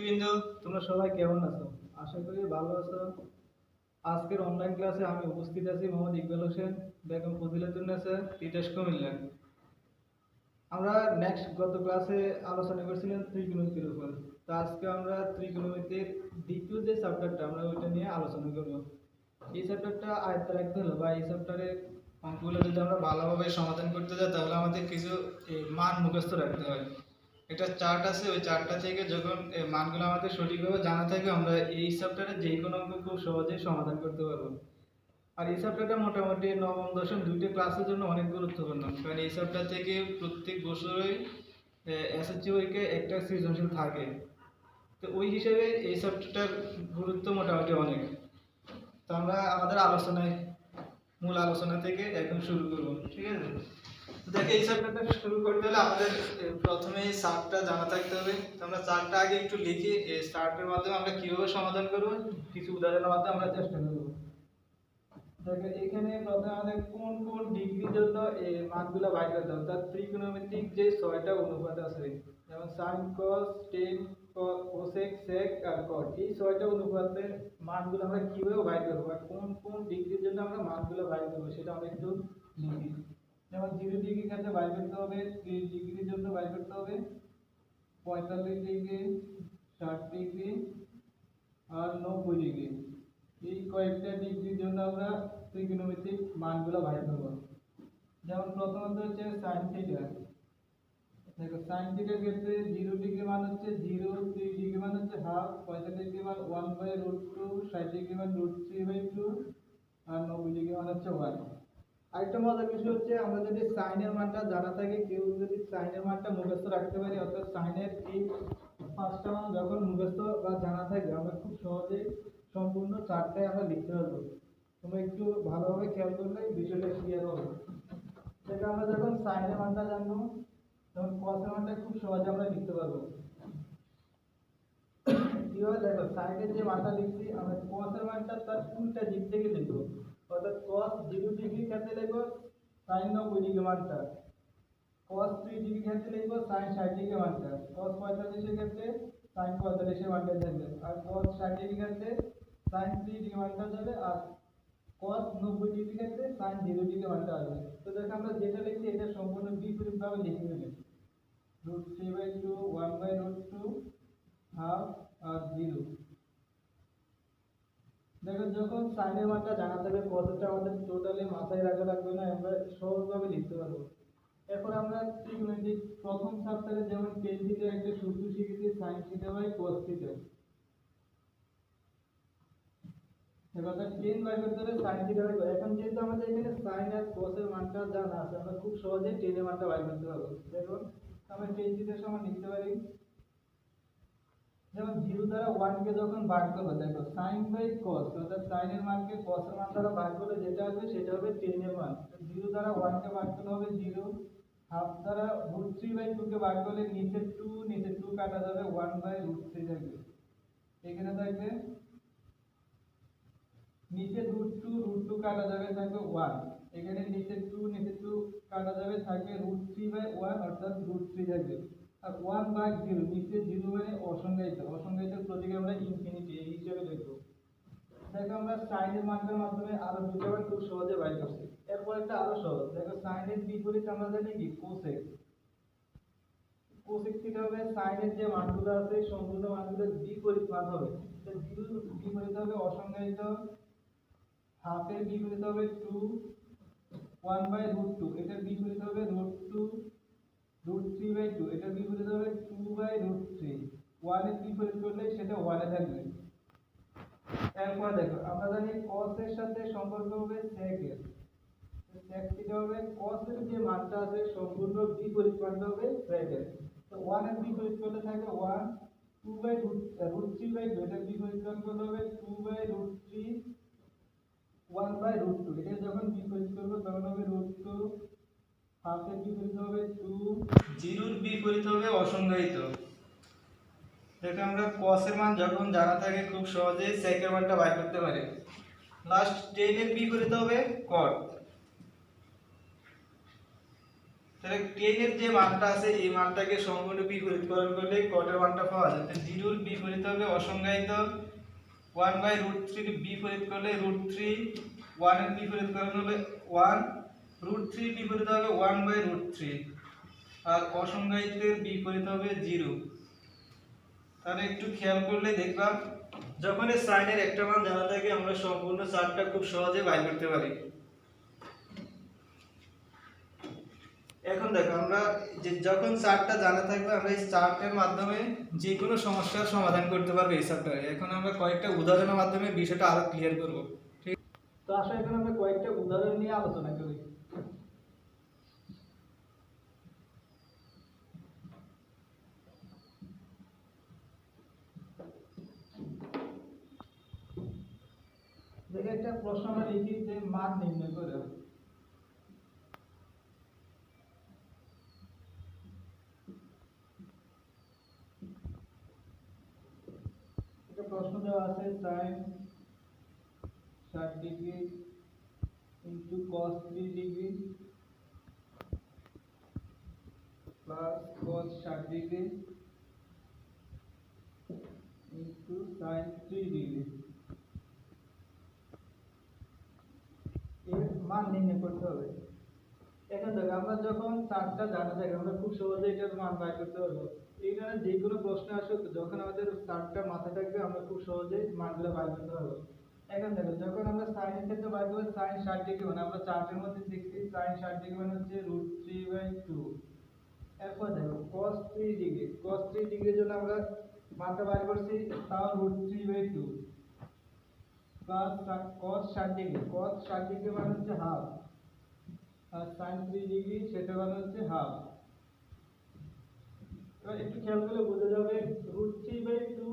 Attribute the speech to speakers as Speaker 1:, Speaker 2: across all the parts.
Speaker 1: শিক্ষার্থীবৃন্দ, তোমরা সবাই কেমন আছো? আশা করি ভালো আছো। আজকের অনলাইন ক্লাসে আমি উপস্থিত আছি মোহাম্মদ ইকবাল হোসেন, বেগম ফজিলাতুন্নেছা, তিতাস কুমিল্লা। আমরা গত ক্লাসে আলোচনা করছিলাম ত্রিকোণমিতির উপর। তো আজকে আমরা ত্রিকোণমিতির দ্বিতীয় যে চ্যাপ্টারটা আমরা ওইটা নিয়ে আলোচনা করব। এই চ্যাপ্টারটা আয়ত্তে রাখতে হলো বা এই চ্যাপ্টারের অঙ্কগুলো যদি আমরা ভালোভাবে সমাধান করতে যাই তাহলে আমাদের কিছু মান মুখস্থ রাখতে হয়। একটা চার্ট আছে, ওই চার্টটা থেকে যখন মানগুলো আমাদের সঠিকভাবে জানা থাকবে আমরা এই চ্যাপ্টারে যে কোনো অঙ্ক খুব সহজেই সমাধান করতে পারবো। আর এই চ্যাপ্টারটা মোটামুটি নবম দশম দুইটা ক্লাসের জন্য অনেক গুরুত্বপূর্ণ, কারণ এই চ্যাপ্টার থেকে প্রত্যেক বছরই এসএসসি পরীক্ষায় একটা সৃজনশীল থাকে। তো ওই হিসেবে এই চ্যাপ্টারটার গুরুত্ব মোটামুটি অনেক। তো আমরা আমাদের মূল আলোচনা থেকে একদম শুরু করব, ঠিক আছে? দেখো, এই চ্যাপ্টারটা শুরু করতে হলে আমাদের প্রথমে চার্টটা জানা থাকতে হবে। তো আমরা চার্টটা আগে একটু লিখি, এই চার্টের মাধ্যমে আমরা কিভাবে সমাধান করব কিছু উদাহরণের মাধ্যমে আমরা চেষ্টা করব। দেখো, এখানে প্রথমে আমাদের কোন কোন ডিগ্রির জন্য এই মানগুলো বাইর করতে হবে। তার ত্রিকোণমিতিক যে 6টা অনুপাত আছে, যেমন sin cos tan cosec sec আর cot, এই 6টা অনুপাতের মানগুলো আমরা কিভাবে বাইর করব আর কোন কোন ডিগ্রির জন্য আমরা মানগুলো বাইর করব সেটা আমরা একটু লিখি। যেমন 0 ডিগ্রির ক্ষেত্রে বাইর করতে হবে, 30 ডিগ্রির জন্য বাইর করতে হবে 45 ডিগ্রি, 60 ডিগ্রি আর 90 ডিগ্রি। এই কয়েকটা ডিগ্রির জন্য আমরা ত্রিকোণমিতিক মানগুলো বাইর করব। যেমন প্রথমত হচ্ছে sin থিটা। দেখো, sin থিটার ক্ষেত্রে 0 ডিগ্রি মান হচ্ছে 0, 30 ডিগ্রি মান হচ্ছে হাফ, 45 ডিগ্রি মান 1/√2, 60 ডিগ্রি মান √3/2 আর 90 ডিগ্রি মান হচ্ছে 1। আরেকটা মজার বিষয় হচ্ছে, আমরা যদি sin এর মানটা জানা থাকে, কেউ যদি sin এর মানটা মুখস্থ রাখতে পারি, অর্থাৎ sin এর এই পাঁচটা মান যখন মুখস্থ বা জানা থাকবে আমরা খুব সহজেই সম্পূর্ণ চার্টটাই আমরা লিখতে পারবো। তোমরা একটু ভালোভাবে খেয়াল করলে বিষয়টা ক্লিয়ার হবে। সেটা আমরা যখন sin এর মানটা জানবো তখন cos এর মানটা খুব সহজে আমরা লিখতে পারবো। কিভাবে? দেখো, sin এর যে মানটা লিখছি আমরা cos এর মানটা তার উল্টা দিক থেকে লিখবো, অর্থাৎ cos 0 ডিগ্রি ক্ষেত্রে লিখবো sin 90 ডিগ্রি মানটা, cos 3 ডিগ্রি ক্ষেত্রে লিখবো sin 60 ডিগ্রি মানটা, cos 45 এর ক্ষেত্রে sin 45 এর মানটা থাকবে, আর cos 60 ডিগ্রি ক্ষেত্রে sin 3 ডিগ্রি মানটা যাবে, আর cos 90 ডিগ্রি ক্ষেত্রে sin 0 ডিগ্রি মানটা আসবে। তো দেখো, আমরা যেটা লিখছি এটা সম্পূর্ণ বিপরীতভাবে লিখে নেব। √3/2, 1/√2, হাফ আর 0। দেখো, যখন sin এর মানটা জানা থাকবে cos টা আমাদের টোটালি মাথায় রাখা লাগবে না, আমরা সহজভাবে লিখতে পারবো। এরপর আমরা ত্রিকোণমিতিক প্রথম চ্যাপ্টারে যেমন tan থিটার একটা সূত্র শিখেছি, sin theta by cos theta. এবার tan বাই করতে হলে sin থিটা বাই cos। এখন যেহেতু আমাদের এখানে sin আর cos এর মানটা জানা আছে, আমরা খুব সহজেই tan এর মানটা বের করতে পারবো। দেখো, আমরা tan থিটা সমান লিখতে পারি, যেমন 0 দ্বারা 1 কে যখন ভাগ করব, দেখো sin বাই cos, অর্থাৎ sin এর মানকে cos এর মান দ্বারা ভাগ করলে যেটা আসবে সেটা হবে tan এর মান। তো 0 দ্বারা 1 কে ভাগ করলে হবে 0, হাফ দ্বারা √3/2 কে ভাগ করলে নিচে 2 কাটা যাবে, 1/√3 থাকবে। এখানে থাকবে নিচে √2 কাটা যাবে, থাকবে 1। এখানে নিচে 2 কাটা যাবে, থাকবে √3/1 অর্থাৎ √3 থাকবে। আর 1/0, নিচে 0 মানে অসংজ্ঞায়িত, অসংজ্ঞায়িতের প্রতীক আমরা ইনফিনিটি এই হিসেবে লিখব। দেখো, আমরা sin এর মানটার মাধ্যমে আরো দুটো বার খুব সহজে বাইর করছি। এরপর একটা আরো সহজ, দেখো sin এর বিপরীত আমরা জানি কি cosec। cosec থিটা হবে sin এর যে মানগুলো আছে সম্পূর্ণ মানগুলোর বিপরীত মান হবে। তো 0 বিপরীত হবে অসংজ্ঞায়িত, হাফ এর বিপরীত হবে 2, 1/√2 এটার বিপরীত হবে √2, √3/2 এটার বিপরীত হবে 2/√3। 1 এর বিপরীত করলে সেটা 1 এ থাকবে। এরপর দেখো, আমরা জানি cos এর সাথে সম্পর্ক হবে sec এর। sec থিটা হবে cos এর যে মানটা আছে সম্পূর্ণ বিপরীত মানটা হবে sec এর। তো 1 এর বিপরীত করলে থাকবে 1, 2/√3/2 এটার বিপরীত করলে হবে 2/√3, 1/√2 এটা যখন বিপরীত করব তখন হবে √2, হাফ এর বিপরীত হবে 2, 0 এর বিপরীত হবে অসংজ্ঞায়িত। দেখো, আমরা cos এর মান যখন জানা থাকে খুব সহজেই sec এর মানটা বের করতে পারি। লাস্ট tan এর বিপরীত হবে cot। তাহলে tan এর যে মানটা আছে এই মানটাকে সম্পূর্ণ বিপরীতকরণ করলে cot এর মানটা পাওয়া যায়। 0 এর বিপরীত হবে অসংজ্ঞায়িত, 1/√3 বিপরীত করলে √3, 1 এর বিপরীত করলে হবে 1, √3 বিপরীত হবে 1/√3, আর অসংজ্ঞায়িতের বিপরীত হবে 0। তাহলে একটু খেয়াল করলে দেখবা যখন এই সাইনের একটা মান জানা থাকে আমরা সম্পূর্ণ চার্টটা খুব সহজে বাইর করতে পারি। এখন দেখো আমরা যখন চার্টটা জানা থাকবে আমরা এই চার্টের মাধ্যমে যে কোনো সমস্যার সমাধান করতে পারবো এই চ্যাপ্টারে। এখন আমরা কয়েকটা উদাহরণের মাধ্যমে বিষয়টা আরো ক্লিয়ার করব। ঠিক, তো আসলে এখন আমরা কয়েকটা উদাহরণ নিয়ে আলোচনা করি। দেখে একটা প্রশ্ন আমরা লিখি যে মান নির্ণয় করে। একটা প্রশ্ন দেওয়া আছে sin 60 degree into cos 3 degree plus cos 60 degree into sin 3 degree এর মান নির্ণয় করতে হবে। এখন দেখো আমরা যখন চারটা জানা থাকে আমরা খুব সহজে এটার মান বের করতে পারবো। এইখানে যে কোনো প্রশ্ন আসুক যখন আমাদের চারটা মাথায় থাকবে আমরা খুব সহজে মানগুলো বের করতে পারবো। এখন দেখো যখন আমরা sin এর ক্ষেত্রে বের করব sin 60 ডিগ্রি মানে আমরা চার্টের মধ্যে দেখছি sin 60 ডিগ্রি মানে হচ্ছে √3/2। এরপর দেখো cos 3 ডিগ্রি, cos 3 ডিগ্রির জন্য আমরা মানটা বের করছি তাও √3/2 plus cos 60 degree, cos 60 degree মানে হচ্ছে হাফ, আর sin 3 ডিগ্রি সেটা মানে হচ্ছে হাফ। এবার একটু খেয়াল করলে বোঝা যাবে √3/2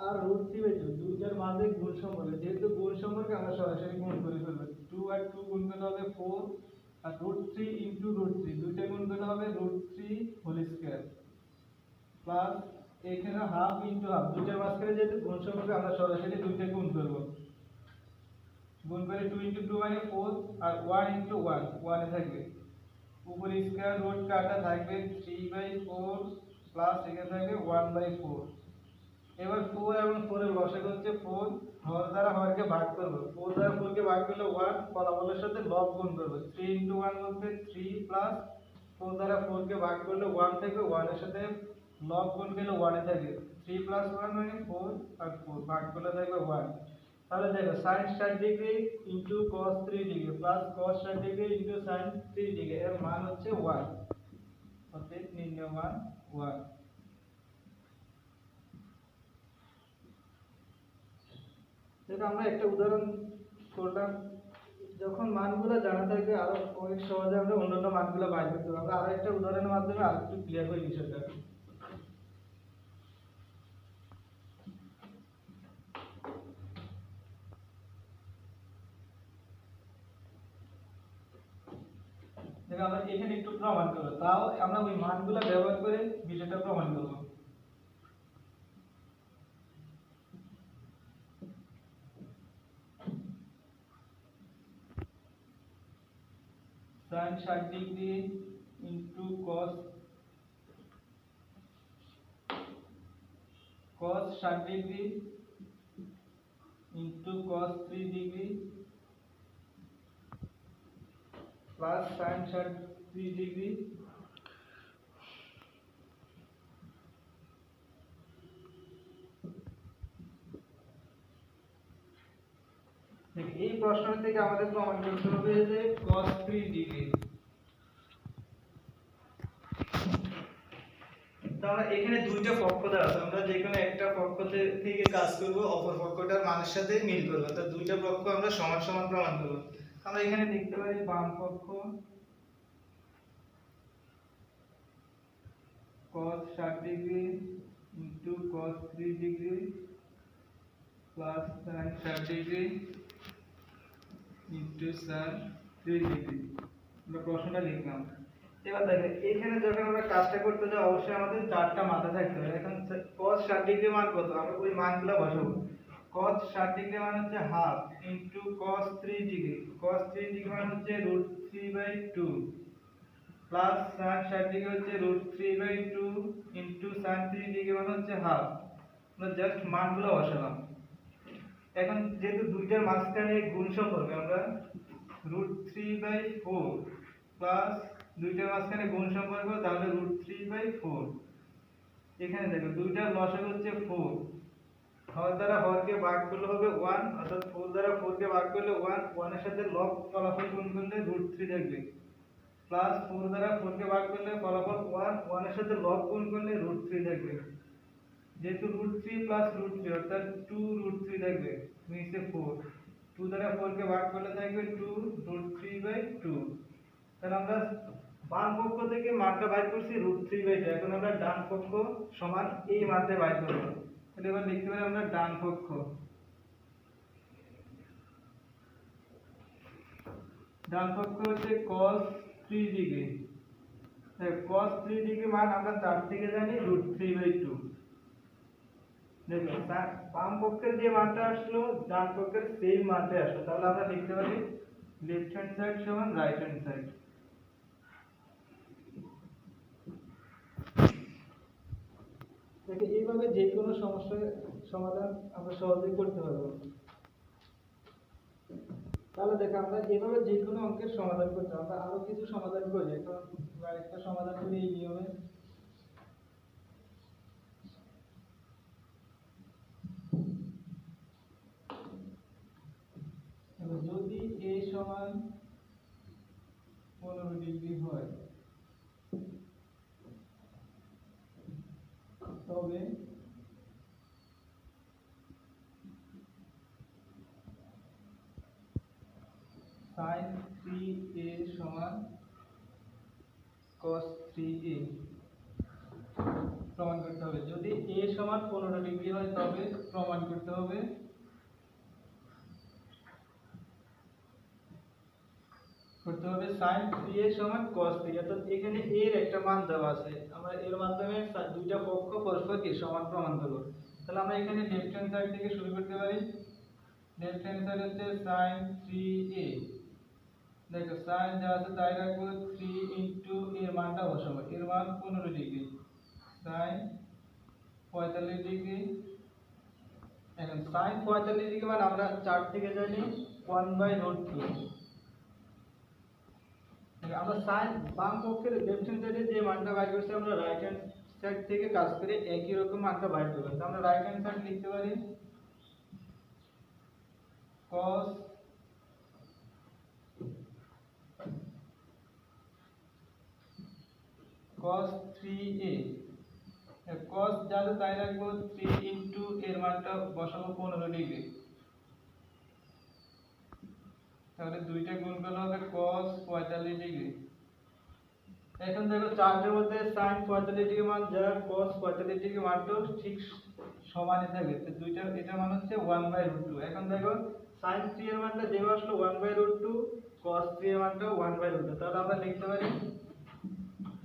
Speaker 1: আর √3/2 দুইটার মাঝে গুণ সম্পর্ক, যেহেতু গুণ সম্পর্কে আমরা সরাসরি গুণ করে ফেলবো। 2 আর 2 গুণ করলে হবে 4, আর √3 into √3 দুইটা গুণ করলে হবে √3 হোল স্কয়ার প্লাস এখানে হাফ ইনটু হাফ দুইটার মাঝখানে যেহেতু গুণ সম্পর্ক আমরা সরাসরি দুইটা গুণ করব। গুণ করে 2 into 2 মানে 4 আর 1 into 1 1 এ থাকবে, উপরে স্কয়ার রুট কাটা থাকবে 3/4 প্লাস এখানে থাকবে 1/4। এবার 4 এবং 4 এর লসাগু হচ্ছে 4, হর দ্বারা হরকে ভাগ করব, 4 দ্বারা 4 কে ভাগ করলে 1, ফলাফলের সাথে লব গুণ করব, 3 into 1 বলতে 3 প্লাস 4 দ্বারা 4 কে ভাগ করলে 1 থাকবে, 1 এর সাথে লব গুণ করলে 1 এ থাকবে, 3 প্লাস 1 মানে 4 আর 4 ভাগ করলে থাকবে 1। তাহলে দেখো sin 60 degree into cos 3 degree plus cos 60 degree into sin 3 degree এর মান হচ্ছে 1, অতএব নির্ণয় মান 1। দেখো আমরা একটা উদাহরণ করলাম, যখন মানগুলো জানা থাকবে আরো অনেক সহজে আমরা অন্যান্য মানগুলো বাইর করতে পারবো। আমরা আরো একটা উদাহরণের মাধ্যমে আরেকটু ক্লিয়ার করি বিষয়টা। দেখো আমরা এখানে একটু প্রমাণ করব, তাও আমরা ওই মানগুলো ব্যবহার করে বিষয়টা প্রমাণ করব। sin 60 degree into cos 60 degree into cos 3 degree plus sin 3 degree এই প্রশ্ন থেকে আমাদের প্রমাণ করতে হবে যে cos 3 ডিগ্রি। তাহলে এখানে দুইটা পক্ষ দেওয়া আছে, আমরা যে কোনো একটা পক্ষ থেকে কাজ করব, অপর পক্ষটার মানের সাথে মিল করব, অর্থাৎ দুইটা পক্ষ আমরা সমান সমান প্রমাণ করব। আমরা এখানে লিখতে পারি বাম পক্ষ cos 60 degree into cos 3 degree plus sin 60 degree into sin 3 degree. আমরা প্রশ্নটা লিখলাম। এবার দেখেন এখানে যখন আমরা কাজটা করতে যাই অবশ্যই আমাদের চারটা মাথা থাকতে হবে। এখন cos 60 ডিগ্রি মান কত, আমরা ওই মানগুলো বসাবো। cos 60 ডিগ্রি মান হচ্ছে half into cos 3 degree, cos 3 degree মান হচ্ছে √3/2 প্লাস sin 60 ডিগ্রি হচ্ছে √3/2 ইনটু sin 3 ডিগ্রি মান হচ্ছে হাফ। আমরা জাস্ট মানগুলো বসালাম। এখন যেহেতু দুইটার মাঝখানে গুণ সম্পর্ক, আমরা √3/4 প্লাস দুইটার মাঝখানে গুণ সম্পর্ক, তাহলে √3/4। এখানে দেখো দুইটার লসাগু হচ্ছে 4, হর দ্বারা হরকে ভাগ করলে হবে 1, অর্থাৎ 4 দ্বারা 4 কে ভাগ করলে 1, 1 এর সাথে লব ফলাফল গুণ করলে √3 থাকবে, প্লাস 4 দ্বারা 4 কে ভাগ করলে ফলাফল 1, 1 এর সাথে লব গুণ করলে √3 থাকবে। যেহেতু √3 প্লাস √3 অর্থাৎ 2√3 থাকবে, নিচে 4, 2 দ্বারা 4 কে ভাগ করলে থাকবে 2, √3/2। তাহলে আমরা বাম পক্ষ থেকে মানটা বাইর করছি √3/2। এখন আমরা ডান পক্ষ সমান এই মানটা বাইর করব। তাহলে এবার লিখতে পারি আমরা ডান পক্ষ, ডান পক্ষ হচ্ছে cos 3 ডিগ্রি। cos 3 ডিগ্রি মান আমরা 4 থেকে জানি √3/2। দেখো বাম পক্ষের যে মানটা আসলো ডান পক্ষের সেম মানটা আসলো, তাহলে আমরা লিখতে পারি লেফট হ্যান্ড সাইড সমান রাইট হ্যান্ড সাইড। দেখো এইভাবে যে কোনো সমস্যার সমাধান আমরা সহজেই করতে পারবো। তাহলে দেখো আমরা এইভাবে যে কোনো অঙ্কের সমাধান করতে, আমরা আরো কিছু সমাধান করি। এখন আমরা একটা সমাধান করি এই নিয়মে। যদি a সমান 15 ডিগ্রি হয়, তবে sin 3a সমান cos 3a প্রমাণ করতে হবে। যদি a সমান 15 ডিগ্রি হয় তবে প্রমাণ করতে হবে sin 3a সমান cos 3। অর্থাৎ এখানে a এর একটা মান দেওয়া আছে, আমরা এর মাধ্যমে দুইটা পক্ষ পরস্পরকে সমান প্রমাণ করব। তাহলে আমরা এখানে লেফট হ্যান্ড সাইড থেকে শুরু করতে পারি। লেফট হ্যান্ড সাইড হচ্ছে sin 3a। দেখো sin যা আছে তাই রাখবো, 3 ইনটু এর মানটা বসাবো, এর মান 15 ডিগ্রি, sin 45 ডিগ্রি। এখন sin 45 ডিগ্রি মান আমরা 4 থেকে জানি 1/√2। আমরা sin বাম পক্ষের লেফট হ্যান্ড সাইডে যে মানটা বাইর করছি, আমরা রাইট হ্যান্ড সাইড থেকে কাজ করে একই রকম মানটা বাইর করব। তো আমরা রাইট হ্যান্ড সাইড লিখতে পারি cos 3a। cos যা আছে তাই রাখবো, 3 ইনটু এর মানটা বসাবো 15 ডিগ্রি, তাহলে দুইটা গুণ করলে হবে cos 45 ডিগ্রি। এখন দেখো চার্টের মধ্যে sin 45 ডিগ্রি মান যা cos 45 ডিগ্রি মানটাও ঠিক সমানই থাকবে, তো দুইটা এটা মান হচ্ছে 1/√2। এখন দেখো sin 3 এর মানটা যেভাবে আসলো 1/√2, cos 3 এর মানটাও 1/√2। তাহলে আমরা লিখতে পারি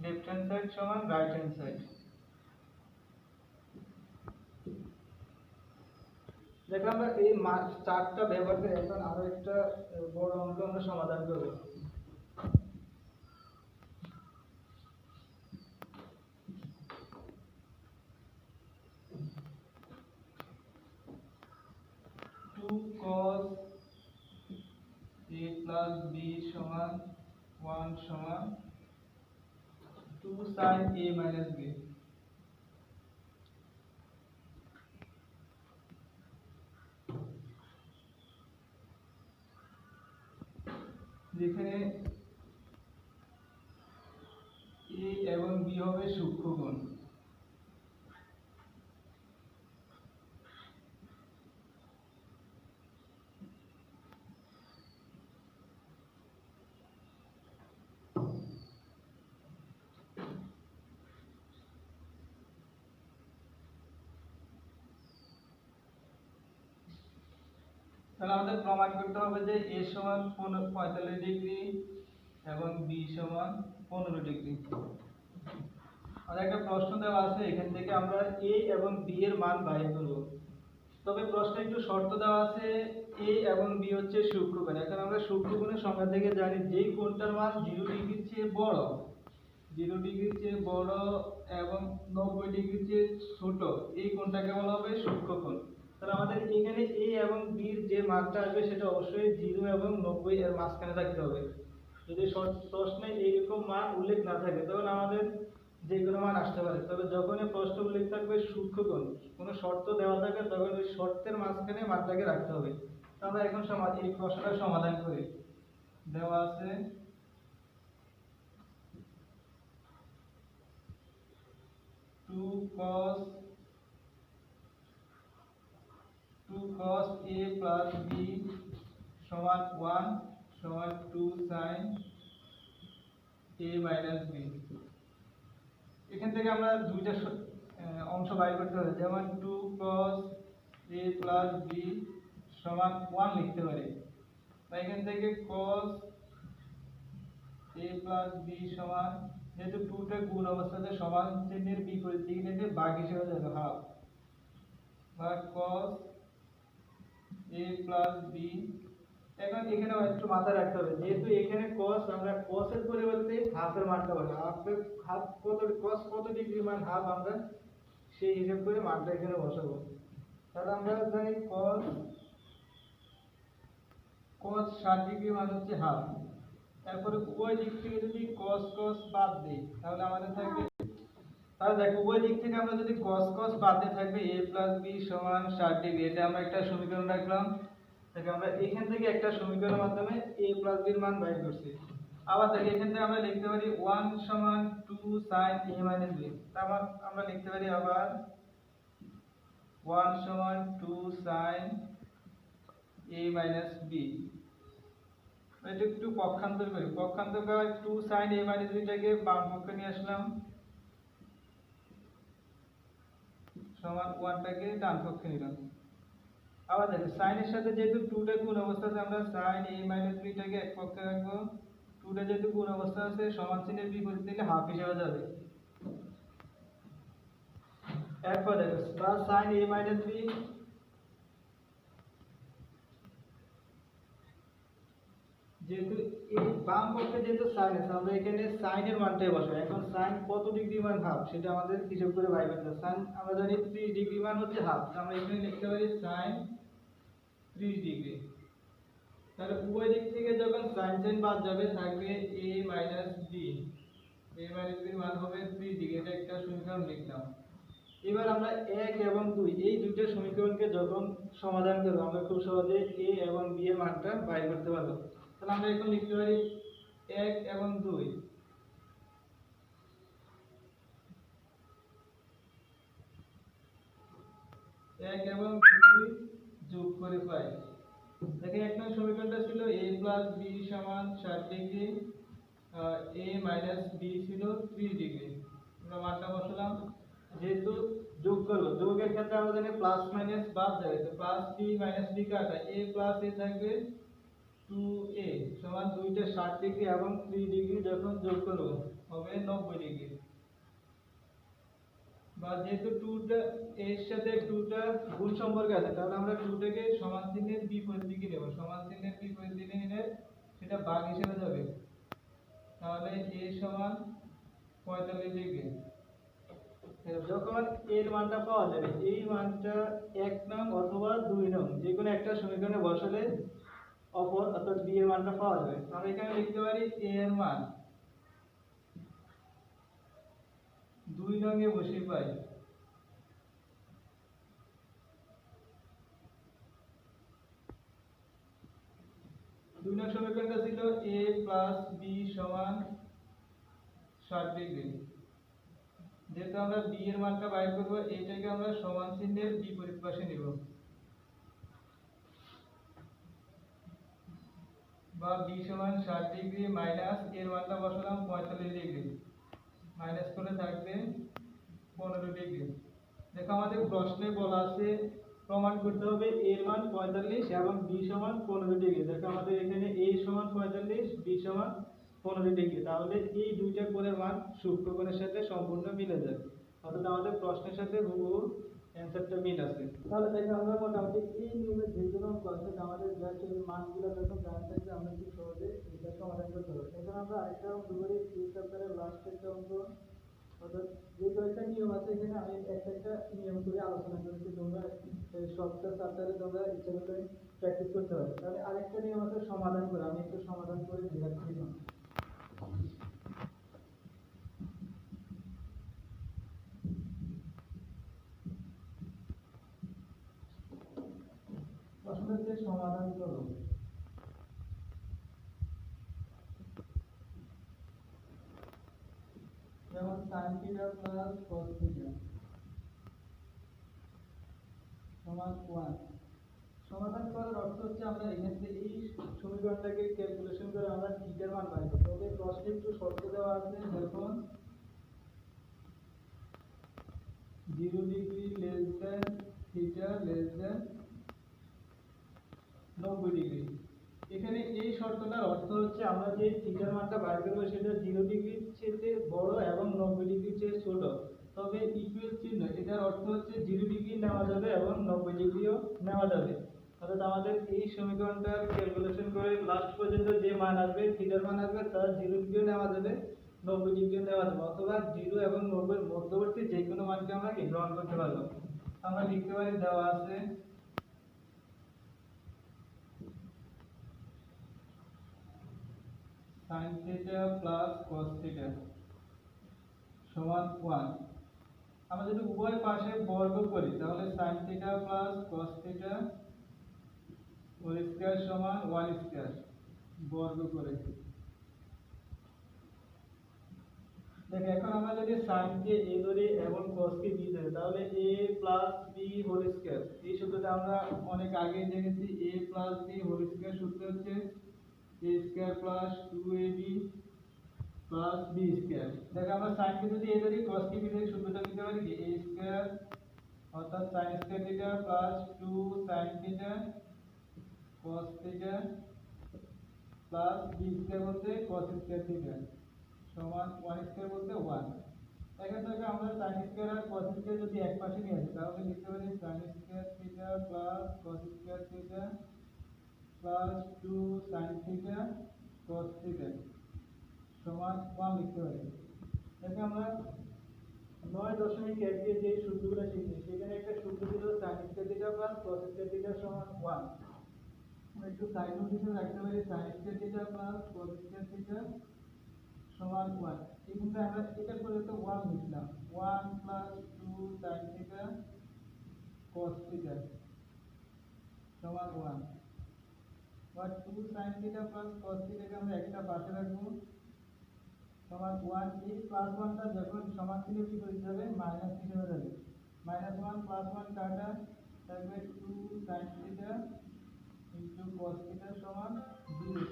Speaker 1: লেফট হ্যান্ড সাইড সমান রাইট হ্যান্ড সাইড। দেখো আমরা এই চার্টটা ব্যবহার করে এখন আরো একটা বড় অঙ্ক আমরা সমাধান করব। cos a plus b সমান 1 সমান 2 sin a minus b। যেখানে a এবং b হবে সূক্ষ্মকোণ। তাহলে আমাদের প্রমাণ করতে হবে যে a সমান 45 ডিগ্রি এবং b সমান 15 ডিগ্রি। আর একটা প্রশ্ন দেওয়া আছে, এখান থেকে আমরা a এবং b এর মান বাইর করব। তবে প্রশ্নে একটু শর্ত দেওয়া আছে, a এবং b হচ্ছে সূক্ষ্মকোণ। এখন আমরা সূক্ষ্মকোণের সংজ্ঞা থেকে জানি যেই কোণটার মান 0 ডিগ্রির চেয়ে বড় 0 ডিগ্রির চেয়ে বড় এবং 90 ডিগ্রির চেয়ে ছোট, এই কোণটাকে বলা হবে সূক্ষ্মকোণ। তাহলে আমাদের এখানে a এবং b এর যে মানটা আসবে সেটা অবশ্যই 0 এবং 90 এর মাঝখানে থাকতে হবে। যদি প্রশ্নে এইরকম মান উল্লেখ না থাকে তখন আমাদের যে কোনো মান আসতে পারে, তবে যখনই প্রশ্ন উল্লেখ থাকবে সূক্ষ্মকোণ, কোনো শর্ত দেওয়া থাকে, তখন ওই শর্তের মাঝখানে মানটাকে রাখতে হবে। তো আমরা এখন এই প্রশ্নটা সমাধান করি। দেওয়া আছে 2 cos a plus b সমান 1 সমান 2 sin a minus b। এখান থেকে আমরা দুইটা অংশ বাইর করতে হবে, যেমন 2 cos a plus b সমান 1 লিখতে পারি। তাই এখান থেকে cos a plus b সমান, যেহেতু 2 টা গুণ অবস্থাতে সমান চিহ্নের বিপরীত দিকে নিতে ভাগ হিসেবে যাবে হাফ, বা cos a plus b। এখন এখানে একটু মাথায় রাখতে হবে, যেহেতু এখানে cos, আমরা cos এর পরিবর্তে হাফ এর মানটা বলি, হাফ কত, cos কত ডিগ্রি মান হাফ, আমরা সেই হিসাব করে মানটা এখানে বসাবো। তাহলে আমরা জানি cos 60 ডিগ্রি মান হচ্ছে হাফ। তারপরে উভয় দিক থেকে যদি cos cos বাদ দেই তাহলে আমাদের থাকবে, তাহলে দেখো উভয় দিক থেকে আমরা যদি cos cos বাদ দিয়ে থাকবে a plus b সমান 60 ডিগ্রি। এটা আমরা একটা সমীকরণ রাখলাম। দেখো আমরা এখান থেকে একটা সমীকরণের মাধ্যমে a plus b এর মান বের করছি। আবার দেখো এখান থেকে আমরা লিখতে পারি 1 সমান 2 sin a minus b। তারপর আমরা লিখতে পারি আবার 1 সমান 2 sin a minus b। এটা একটু পক্ষান্তর করি, পক্ষান্তর করার 2 sin a minus b টাকে বাম পক্ষে নিয়ে আসলাম, সমান 1 টাকে ডান পক্ষে নিলাম। আবার দেখো sin এর সাথে যেহেতু 2 টা গুণ অবস্থা আছে, আমরা sin a minus b টাকে এক পক্ষে রাখবো। 2 টা যেহেতু গুণ অবস্থা আছে, সমান চিহ্নের বিপরীত দিলে হাফ হিসেবে যাবে। এরপর দেখো plus sin a minus b, যেহেতু এই বাম পক্ষে যেহেতু sin আছে, আমরা এখানে sin এর মানটাই বসাবো। এখন sin কত ডিগ্রি মান হাফ সেটা আমাদের হিসাব করে বাইর করতে হবে। sin আমরা জানি 30 ডিগ্রি মান হচ্ছে হাফ, তো আমরা এখানে লিখতে পারি sin 30 ডিগ্রি। তাহলে উভয় দিক থেকে যখন sin sin বাদ যাবে থাকবে a minus b, a minus b এর মান হবে 30 ডিগ্রি। এটা একটা সমীকরণ লিখলাম। এবার আমরা 1 এবং 2 এই দুইটা সমীকরণকে যখন সমাধান করব, আমরা খুব সহজে a এবং b এর মানটা বাইর করতে পারবো। তাহলে আমরা এখন লিখতে পারি 1 এবং 2, 1 এবং 2 যোগ করে পাই। দেখেন এক নং সমীকরণটা ছিল a plus b সমান 60 ডিগ্রি, a minus b ছিল 30 ডিগ্রি। আমরা মানটা বসালাম। যেহেতু যোগ করব, যোগের ক্ষেত্রে আমরা জানি প্লাস মাইনাস বাদ যাবে, তো প্লাস b মাইনাস b কাটা, a প্লাস a থাকবে 2a সমান 2টা 60 ডিগ্রি এবং 3 ডিগ্রি যখন যোগ করব হবে 90 ডিগ্রি। বা যেহেতু 2টা এর সাথে 2টা গুণ সম্পর্ক আছে, তাহলে আমরা 2টাকে সমান চিহ্নের বিপরীত দিকে নেব। সমান চিহ্নের বিপরীত দিকে নিলে সেটা ভাগ হিসেবে যাবে। তাহলে a সমান 45 ডিগ্রি। যখন এর মানটা পাওয়া যাবে, এই মানটা 1 নং অথবা 2 নং যে কোনো একটা সমীকরণে বসালে অপর অর্থাৎ b এর মানটা পাওয়া যাবে। আমরা এখানে লিখতে পারি a এর মান 2 নং এ বসে পাই। দুই নং সমীকরণটা ছিল a plus b সমান 60 ডিগ্রি। যেহেতু আমরা b এর মানটা বাইর করব, এটাকে আমরা সমান চিহ্নের বিপরীত পাশে নিব, বা b সমান 60 ডিগ্রি মাইনাস এর মানটা বসালাম 45 ডিগ্রি, মাইনাস করলে থাকবে 15 ডিগ্রি। দেখো আমাদের প্রশ্নে বলা আছে প্রমাণ করতে হবে a এর মান 45 এবং b সমান 15 ডিগ্রি। দেখো আমাদের এখানে a সমান 45, b সমান 15 ডিগ্রি। তাহলে এই দুইটা কোণের মান সূক্ষ্মকোণের সাথে সম্পূর্ণ মিলে যায়, অর্থাৎ আমাদের প্রশ্নের সাথে হুবহু অ্যান্সারটা মিল আছে। তাহলে দেখো আমরা মোটামুটি এই নিয়মের যে কোনো অঙ্ক আছে আমাদের জাস্ট এই মানগুলো যখন জানা থাকবে আমরা খুব সহজে এটা সমাধান করতে পারবো। এখন আমরা আরেকটা অঙ্ক করি, এই চ্যাপ্টারের লাস্ট একটা অঙ্ক, অর্থাৎ যে কয়েকটা নিয়ম আছে এখানে আমি একটা একটা নিয়ম করে আলোচনা করেছি, তোমরা সবটা চ্যাপ্টারে তোমরা ইচ্ছা করলে প্র্যাকটিস করতে পারো। তাহলে আরেকটা নিয়ম আছে সমাধান করে, আমি একটু সমাধান করে দেখাচ্ছি। প্রশ্নটির সমাধান করো। যেমন sin θ প্লাস cos θ সমান 1। সমাধান করার অর্থ হচ্ছে আমরা এখান থেকে এই সমীকরণটাকে ক্যালকুলেশন করে আমরা থিটার মান পাই। তবে প্রশ্নে একটু শর্ত দেওয়া আছে, যখন 0 degree less than theta less than 90 degree. এখানে এই শর্তটার অর্থ হচ্ছে আমরা যে থিটার মানটা বাইর করব সেটা 0 ডিগ্রির চেয়ে বড় এবং 90 ডিগ্রির চেয়ে ছোট। তবে ইকুয়াল চিহ্ন, এটার অর্থ হচ্ছে 0 ডিগ্রি নেওয়া যাবে এবং 90 ডিগ্রিও নেওয়া যাবে। অর্থাৎ আমাদের এই সমীকরণটা ক্যালকুলেশন করে লাস্ট পর্যন্ত যে মান আসবে, থিটার মান আসবে, তার 0 ডিগ্রিও নেওয়া যাবে, 90 ডিগ্রিও নেওয়া যাবে, অথবা 0 এবং 90 এর মধ্যবর্তী যে কোনো মানকে আমরা গ্রহণ করতে পারবো। আমরা লিখতে পারি, দেওয়া আছে sin θ প্লাস cos θ সমান 1। আমরা যদি উভয় পাশে বর্গ করি তাহলে sin θ plus cos θ whole square সমান 1 স্কয়ার বর্গ করে। দেখো এখন আমরা যদি sin কে a ধরি এবং cos কে b ধরি তাহলে a plus b whole square, এই সূত্রটা আমরা অনেক আগে জেনেছি। a plus b whole square সূত্র হচ্ছে a square plus 2ab plus b square. দেখো আমরা sin কে যদি a ধরি cos কে b ধরি, সূত্রটা লিখতে পারি কি a স্কয়ার অর্থাৎ sin square theta plus 2 sin theta cos theta plus b square বলতে cos স্কয়ার থিটা সমান 1 স্কয়ার বলতে 1। এখন থেকে আমরা sin স্কয়ার আর cos স্কয়ার যদি এক পাশে নিয়ে আসি তাহলে লিখতে পারি sin square theta plus cos square theta plus 2 sin theta cos theta সমান 1 লিখতে পারি। দেখো আমরা 9.1 দিয়ে যে সূত্রগুলো শিখছি সেখানে একটা সূত্র ছিল sin square theta plus cos square theta সমান 1। আমরা একটু সাইড নোট হিসেবে রাখতে পারি sin square theta plus cos square theta সমান 1। এখানে আমরা এটার পরিবর্তে 1 লিখলাম, 1 plus 2 sin theta cos theta সমান 1। বা 2 sin থিটা প্লাস cos থিটাকে আমরা একটা পাশে রাখবো সমান 1। এই প্লাস 1টা যখন সমান ছিল কি করতে হবে, মাইনাস হিসেবে যাবে, -1 প্লাস 1 কাটা থাকবে 2 sin theta into cos theta সমান 0।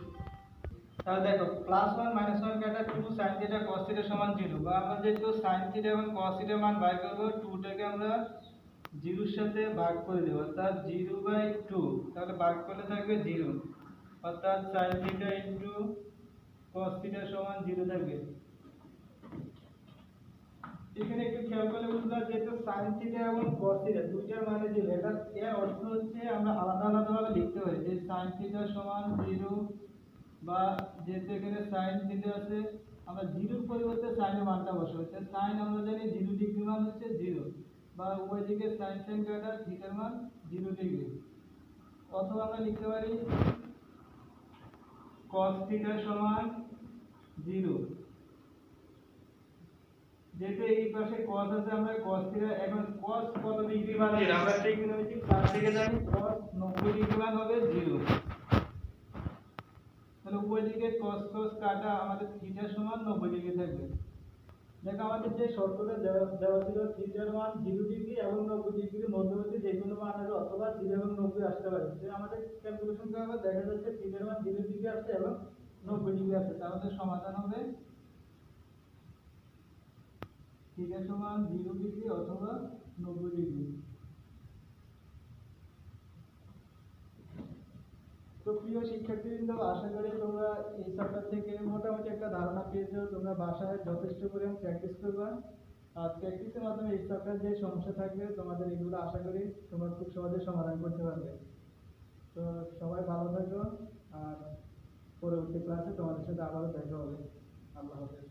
Speaker 1: তাহলে দেখো +1 -1 কাটা 2 sin থিটা cos থিটা সমান 0। বা আমরা যেহেতু sin থিটা এবং cos থিটার মান বের করব, 2 টাকে আমরা 0 এর সাথে ভাগ করে দেব, অর্থাৎ 0/2। তাহলে ভাগ করলে থাকবে 0, অর্থাৎ sin theta into cos theta সমান 0 থাকবে। এখানে একটু খেয়াল করলে বুঝবা যেহেতু sin থিটা এবং cos থিটা দুইটার মানে 0, এটা এর অর্থ হচ্ছে আমরা আলাদা আলাদা ভাবে লিখতে পারি যে sin থিটা সমান 0, বা যেহেতু এখানে sin থিটা আছে আমরা 0 এর পরিবর্তে sin এর মানটা বসাবো। তাহলে sin আমরা জানি 0 ডিগ্রি মান হচ্ছে 0, বা উভয় দিকে sin sin কাটা থিটার মান 0 ডিগ্রি। অথবা আমরা লিখতে পারি cos থিটা সমান 0। যেহেতু এই পাশে cos আছে আমরা cos থিটা, এখন cos কত ডিগ্রি মান হবে আমরা ট্রিগোনোমেট্রিক পার্ট থেকে জানি cos 90 ডিগ্রি মান হবে 0। তাহলে উভয় দিকে cos cos কাটা আমাদের থিটা সমান 90 ডিগ্রি থাকবে। দেখো আমাদের যে শর্তটা দেওয়া ছিল থিটার মান 0 ডিগ্রি এবং 90 ডিগ্রির মধ্যবর্তী যে কোনো মান আসবে, অথবা 0 এবং 90 আসতে পারে। যে আমাদের ক্যালকুলেশন করার দেখা যাচ্ছে থিটার মান 0 ডিগ্রি আসছে এবং 90 ডিগ্রি আসছে। তাহলে সমাধান হবে থিটা সমান 0 ডিগ্রি অথবা 90 ডিগ্রি। তো প্রিয় শিক্ষার্থীবৃন্দ, আশা করি তোমরা এই চ্যাপ্টার থেকে মোটামুটি একটা ধারণা পেয়েছো। তোমরা বাসায় যথেষ্ট পরিমাণ প্র্যাকটিস করবা। আর প্র্যাকটিসের মাধ্যমে এই সফটওয়্যার যে সমস্যা থাকবে তোমাদের এগুলো আশা করি তোমরা খুব সহজে সমাধান করতে পারবে। তো সবাই ভালো থাকো, আর পরবর্তী ক্লাসে তোমাদের সাথে আবারও দেখা হবে। আল্লাহ হাফেজ।